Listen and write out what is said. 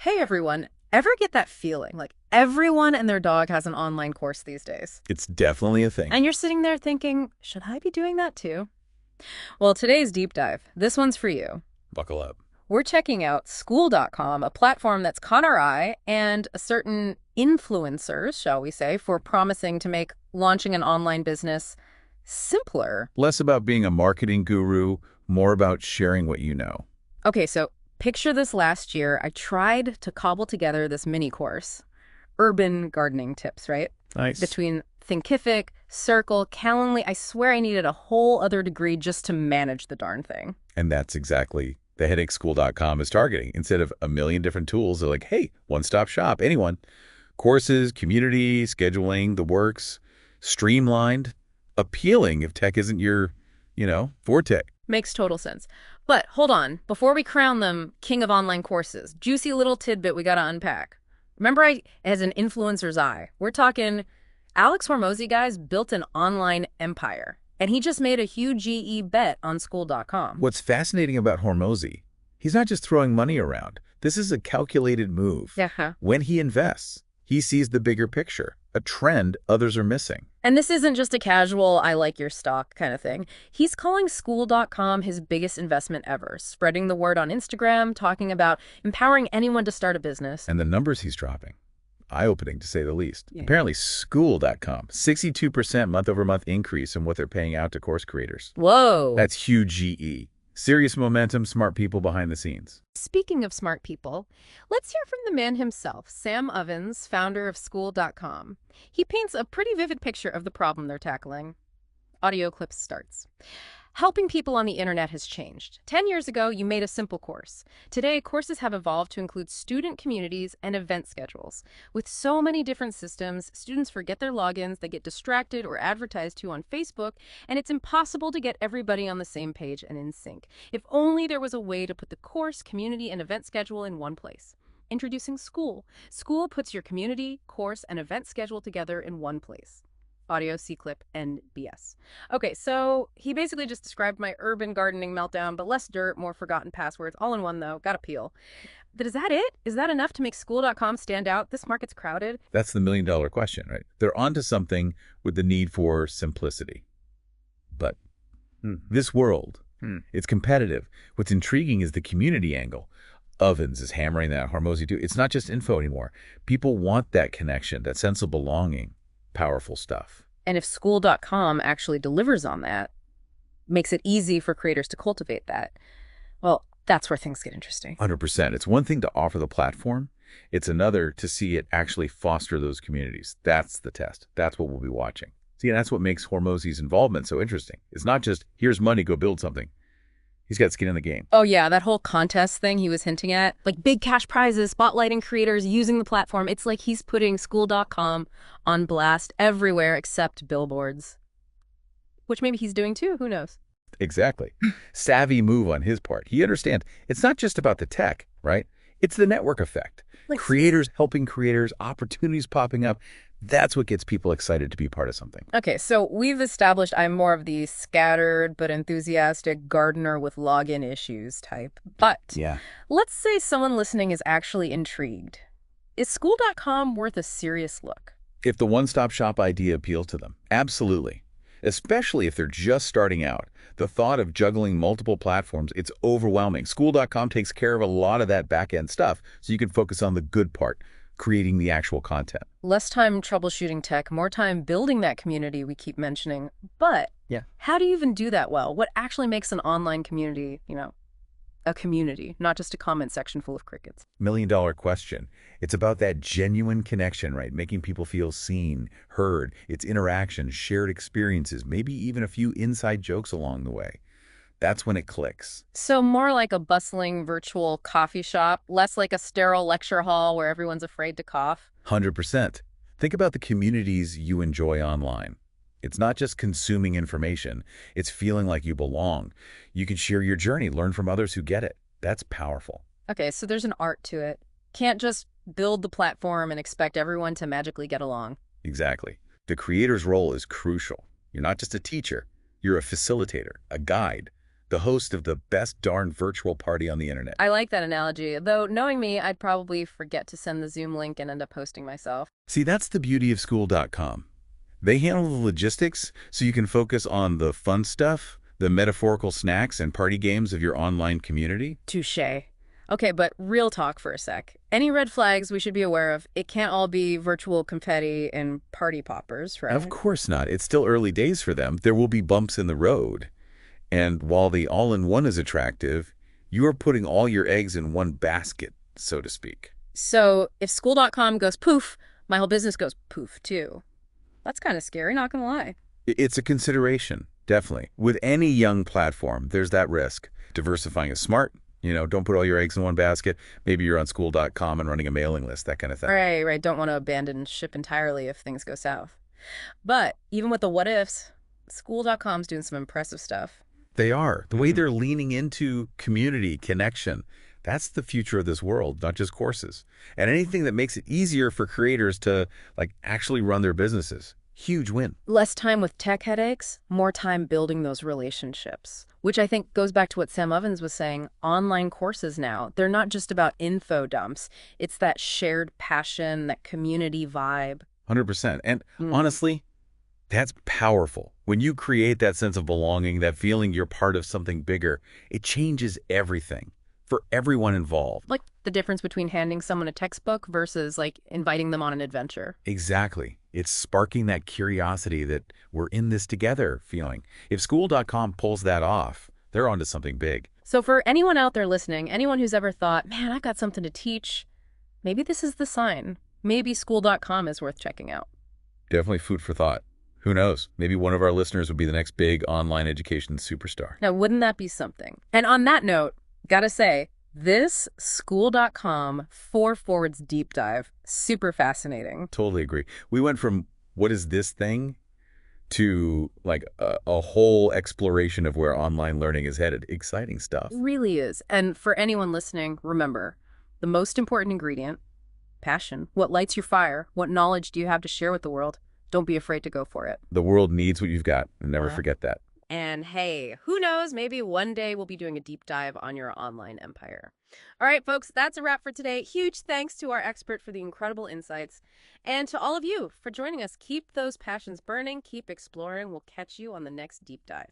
Hey everyone, ever get that feeling like everyone and their dog has an online course these days? It's definitely a thing. And you're sitting there thinking, should I be doing that too? Well, today's deep dive, this one's for you. Buckle up. We're checking out Skool.com, a platform that's caught our eye, and a certain influencers, shall we say, for promising to make launching an online business simpler. Less about being a marketing guru, more about sharing what you know. Okay, so picture this last year. I tried to cobble together this mini course, urban gardening tips, right? Nice. Between Thinkific, Circle, Calendly, I swear I needed a whole other degree just to manage the darn thing. And that's exactly the headache Skool.com is targeting. Instead of a million different tools, they're like, hey, one-stop shop, anyone. Courses, community, scheduling, the works, streamlined, appealing if tech isn't your, forte. Makes total sense. But hold on, before we crown them king of online courses, juicy little tidbit we gotta unpack. Remember, it has an influencer's eye. We're talking Alex Hormozi, guys, built an online empire. And he just made a huge GE bet on Skool.com. What's fascinating about Hormozi, he's not just throwing money around. This is a calculated move. Yeah. When he invests, he sees the bigger picture, a trend others are missing. And this isn't just a casual, I like your stock kind of thing. He's calling Skool.com his biggest investment ever, spreading the word on Instagram, talking about empowering anyone to start a business. And the numbers he's dropping, eye-opening to say the least. Yeah. Apparently, Skool.com, 62% month-over-month increase in what they're paying out to course creators. Whoa. That's huge GE. Serious momentum, smart people behind the scenes. Speaking of smart people, let's hear from the man himself, Sam Ovens, founder of Skool.com. He paints a pretty vivid picture of the problem they're tackling. Audio clip starts. Helping people on the internet has changed. 10 years ago, you made a simple course. Today, courses have evolved to include student communities and event schedules. With so many different systems, students forget their logins, they get distracted or advertised to on Facebook, and it's impossible to get everybody on the same page and in sync. If only there was a way to put the course, community, and event schedule in one place. Introducing Skool. Skool puts your community, course, and event schedule together in one place. Audio, C-clip, and BS. Okay, so he basically just described my urban gardening meltdown, but less dirt, more forgotten passwords, all in one though, got appeal. But is that it? Is that enough to make Skool.com stand out? This market's crowded. That's the million-dollar question, right? They're onto something with the need for simplicity. But this world, it's competitive. What's intriguing is the community angle. Ovens is hammering that, Hormozi too. It's not just info anymore. People want that connection, that sense of belonging. Powerful stuff. And if Skool.com actually delivers on that, makes it easy for creators to cultivate that, well, that's where things get interesting. 100%. It's one thing to offer the platform. It's another to see it actually foster those communities. That's the test. That's what we'll be watching. See, and that's what makes Hormozi's involvement so interesting. It's not just, here's money, go build something. He's got skin in the game. Oh yeah, that whole contest thing he was hinting at, like big cash prizes, spotlighting creators, using the platform. It's like he's putting Skool.com on blast everywhere except billboards. Which maybe he's doing too, who knows? Exactly. Savvy move on his part. He understands it's not just about the tech, right? It's the network effect. Like, creators helping creators, opportunities popping up. That's what gets people excited to be part of something. okay, so we've established I'm more of the scattered but enthusiastic gardener with login issues type. But Yeah. let's say someone listening is actually intrigued. Is Skool.com worth a serious look? If the one-stop shop idea appeals to them, absolutely. Especially if they're just starting out. The thought of juggling multiple platforms, it's overwhelming. Skool.com takes care of a lot of that back-end stuff, so you can focus on the good part, creating the actual content. Less time troubleshooting tech, more time building that community we keep mentioning. But Yeah. how do you even do that well? What actually makes an online community, a community, not just a comment section full of crickets? Million-dollar question. It's about that genuine connection, right? Making people feel seen, heard. It's interactions, shared experiences, maybe even a few inside jokes along the way. That's when it clicks. So more like a bustling virtual coffee shop, less like a sterile lecture hall where everyone's afraid to cough. 100%. Think about the communities you enjoy online. It's not just consuming information. It's feeling like you belong. You can share your journey, learn from others who get it. That's powerful. Okay, so there's an art to it. Can't just build the platform and expect everyone to magically get along. Exactly. The creator's role is crucial. You're not just a teacher. You're a facilitator, a guide. the host of the best darn virtual party on the internet. I like that analogy, though knowing me, I'd probably forget to send the Zoom link and end up hosting myself. See, that's the beauty of Skool.com. They handle the logistics so you can focus on the fun stuff, the metaphorical snacks and party games of your online community. Touché. Okay, but real talk for a sec. Any red flags we should be aware of? It can't all be virtual confetti and party poppers, right? Of course not. It's still early days for them. There will be bumps in the road. And while the all-in-one is attractive, you are putting all your eggs in one basket, so to speak. So if Skool.com goes poof, my whole business goes poof, too. That's kind of scary, not gonna lie. It's a consideration, definitely. With any young platform, there's that risk. Diversifying is smart. Don't put all your eggs in one basket. Maybe you're on Skool.com and running a mailing list, that kind of thing. Right. Don't want to abandon ship entirely if things go south. But even with the what ifs, Skool.com's doing some impressive stuff. They are. The way they're leaning into community, connection, that's the future of this world, not just courses. And anything that makes it easier for creators to actually run their businesses. Huge win. Less time with tech headaches, more time building those relationships, which I think goes back to what Sam Ovens was saying. Online courses now, they're not just about info dumps. It's that shared passion, that community vibe. 100%. And honestly, that's powerful. When you create that sense of belonging, that feeling you're part of something bigger, it changes everything for everyone involved. Like the difference between handing someone a textbook versus inviting them on an adventure. Exactly. It's sparking that curiosity that we're in this together feeling. If Skool.com pulls that off, they're onto something big. So for anyone out there listening, anyone who's ever thought, man, I've got something to teach, maybe this is the sign. Maybe Skool.com is worth checking out. Definitely food for thought. Who knows? Maybe one of our listeners would be the next big online education superstar. Now, wouldn't that be something? And on that note, gotta say, this Skool.com 4 Forwards deep dive, super fascinating. Totally agree. We went from what is this thing to a whole exploration of where online learning is headed. Exciting stuff. It really is. And for anyone listening, remember, the most important ingredient, passion. What lights your fire? What knowledge do you have to share with the world? Don't be afraid to go for it. The world needs what you've got. And never forget that. And hey, who knows, maybe one day we'll be doing a deep dive on your online empire. All right, folks, that's a wrap for today. Huge thanks to our expert for the incredible insights. And to all of you for joining us. Keep those passions burning. Keep exploring. We'll catch you on the next deep dive.